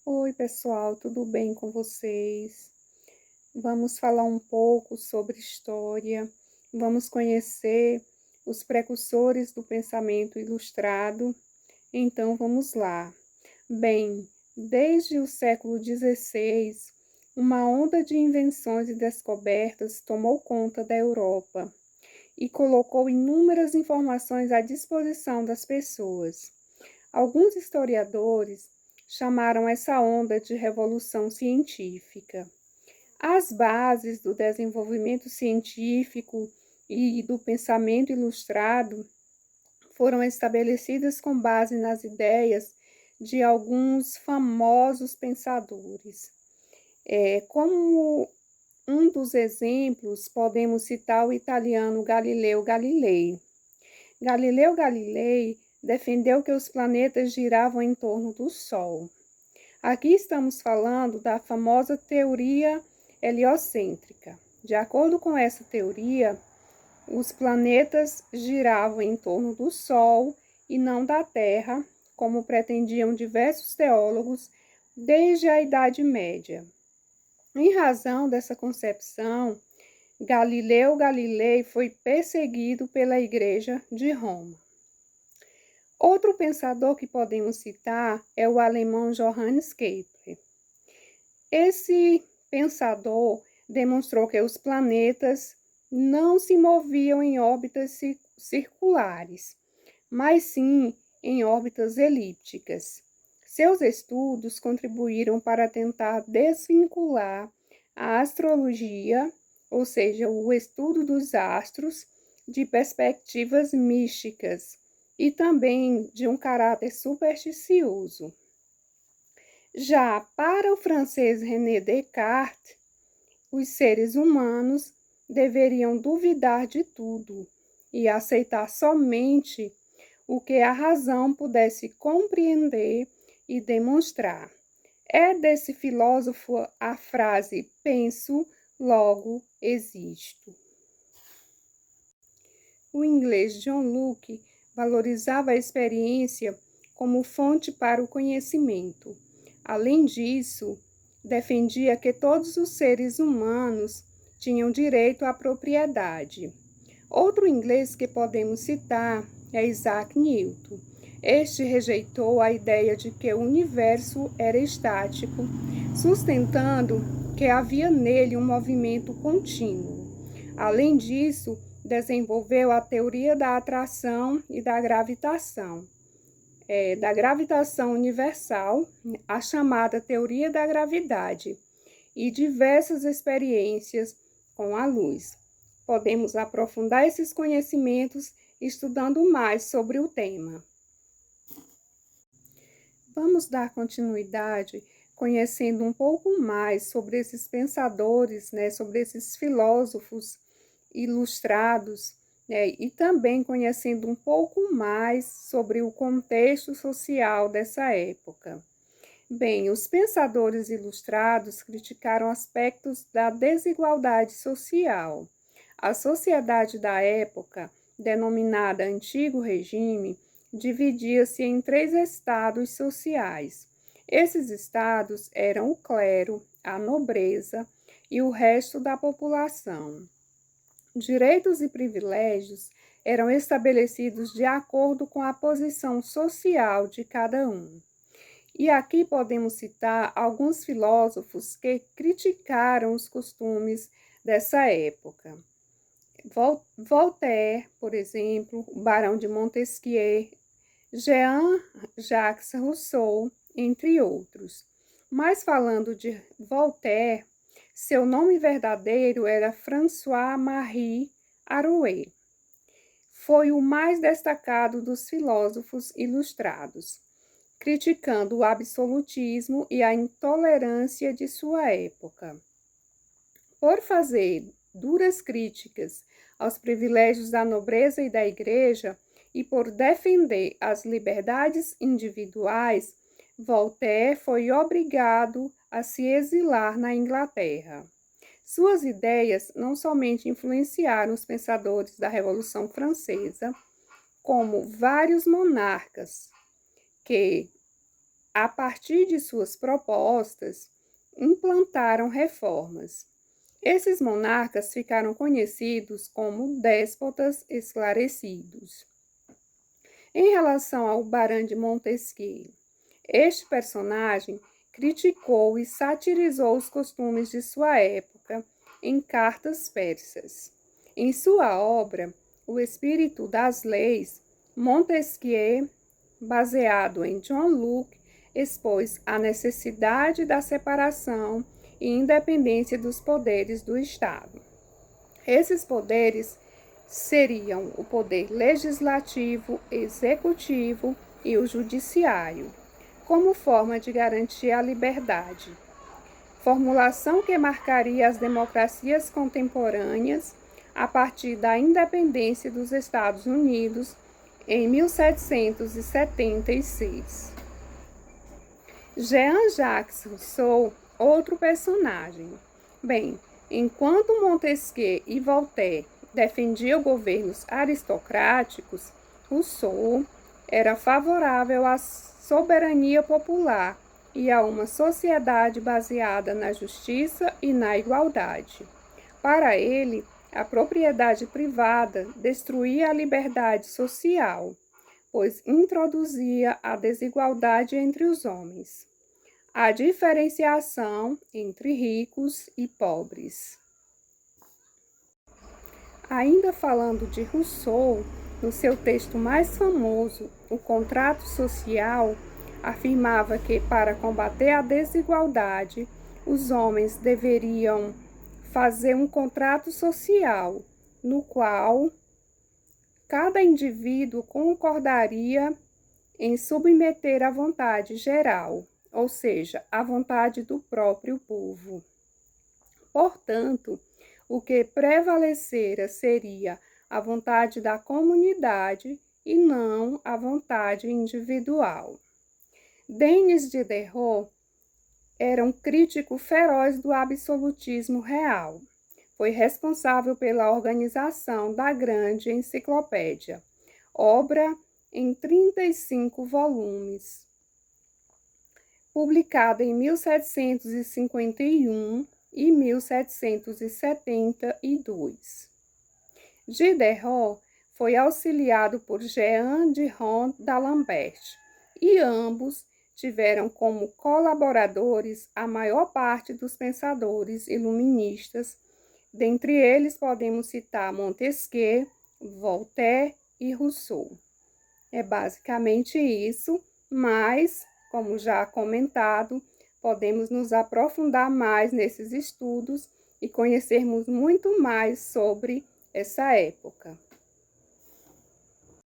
Oi, pessoal, tudo bem com vocês? Vamos falar um pouco sobre história, vamos conhecer os precursores do pensamento ilustrado. Então, vamos lá. Bem, desde o século XVI, uma onda de invenções e descobertas tomou conta da Europa e colocou inúmeras informações à disposição das pessoas. Alguns historiadores chamaram essa onda de revolução científica. As bases do desenvolvimento científico e do pensamento ilustrado foram estabelecidas com base nas ideias de alguns famosos pensadores. Como um dos exemplos, podemos citar o italiano Galileu Galilei. Galileu Galilei defendeu que os planetas giravam em torno do Sol. Aqui estamos falando da famosa teoria heliocêntrica. De acordo com essa teoria, os planetas giravam em torno do Sol e não da Terra, como pretendiam diversos teólogos desde a Idade Média. Em razão dessa concepção, Galileu Galilei foi perseguido pela Igreja de Roma. Outro pensador que podemos citar é o alemão Johannes Kepler. Esse pensador demonstrou que os planetas não se moviam em órbitas circulares, mas sim em órbitas elípticas. Seus estudos contribuíram para tentar desvincular a astrologia, ou seja, o estudo dos astros, de perspectivas místicas e também de um caráter supersticioso. Já para o francês René Descartes, os seres humanos deveriam duvidar de tudo e aceitar somente o que a razão pudesse compreender e demonstrar. É desse filósofo a frase penso, logo existo. O inglês John Locke valorizava a experiência como fonte para o conhecimento. Além disso, defendia que todos os seres humanos tinham direito à propriedade. Outro inglês que podemos citar é Isaac Newton. Este rejeitou a ideia de que o universo era estático, sustentando que havia nele um movimento contínuo. Além disso, desenvolveu a teoria da atração e da gravitação universal, a chamada teoria da gravidade, e diversas experiências com a luz. Podemos aprofundar esses conhecimentos estudando mais sobre o tema. Vamos dar continuidade conhecendo um pouco mais sobre esses pensadores, sobre esses filósofos ilustrados, e também conhecendo um pouco mais sobre o contexto social dessa época. Bem, os pensadores ilustrados criticaram aspectos da desigualdade social. A sociedade da época, denominada Antigo Regime, dividia-se em 3 estados sociais. Esses estados eram o clero, a nobreza e o resto da população. Direitos e privilégios eram estabelecidos de acordo com a posição social de cada um. E aqui podemos citar alguns filósofos que criticaram os costumes dessa época. Voltaire, por exemplo, o Barão de Montesquieu, Jean-Jacques Rousseau, entre outros. Mas falando de Voltaire, seu nome verdadeiro era François-Marie Arouet. Foi o mais destacado dos filósofos ilustrados, criticando o absolutismo e a intolerância de sua época. Por fazer duras críticas aos privilégios da nobreza e da igreja e por defender as liberdades individuais, Voltaire foi obrigado a se exilar na Inglaterra. Suas ideias não somente influenciaram os pensadores da Revolução Francesa, como vários monarcas que a partir de suas propostas, implantaram reformas. Esses monarcas ficaram conhecidos como déspotas esclarecidos. Em relação ao Barão de Montesquieu, este personagem criticou e satirizou os costumes de sua época em cartas persas. Em sua obra, O Espírito das Leis, Montesquieu, baseado em John Locke, expôs a necessidade da separação e independência dos poderes do Estado. Esses poderes seriam o poder legislativo, executivo e o judiciário, como forma de garantir a liberdade. Formulação que marcaria as democracias contemporâneas a partir da independência dos Estados Unidos em 1776. Jean-Jacques Rousseau, outro personagem. Bem, enquanto Montesquieu e Voltaire defendiam governos aristocráticos, Rousseau era favorável à soberania popular e a uma sociedade baseada na justiça e na igualdade. Para ele, a propriedade privada destruía a liberdade social, pois introduzia a desigualdade entre os homens, a diferenciação entre ricos e pobres. Ainda falando de Rousseau, no seu texto mais famoso, O Contrato Social, afirmava que, para combater a desigualdade, os homens deveriam fazer um contrato social, no qual cada indivíduo concordaria em submeter à vontade geral, ou seja, à vontade do próprio povo. Portanto, o que prevalecera seria a vontade da comunidade e não a vontade individual. Denis Diderot era um crítico feroz do absolutismo real. Foi responsável pela organização da Grande Enciclopédia, obra em 35 volumes, publicada em 1751 e 1772. Diderot foi auxiliado por Jean de Rond d'Alembert e ambos tiveram como colaboradores a maior parte dos pensadores iluministas. Dentre eles podemos citar Montesquieu, Voltaire e Rousseau. É basicamente isso, mas, como já comentado, podemos nos aprofundar mais nesses estudos e conhecermos muito mais sobre essa época.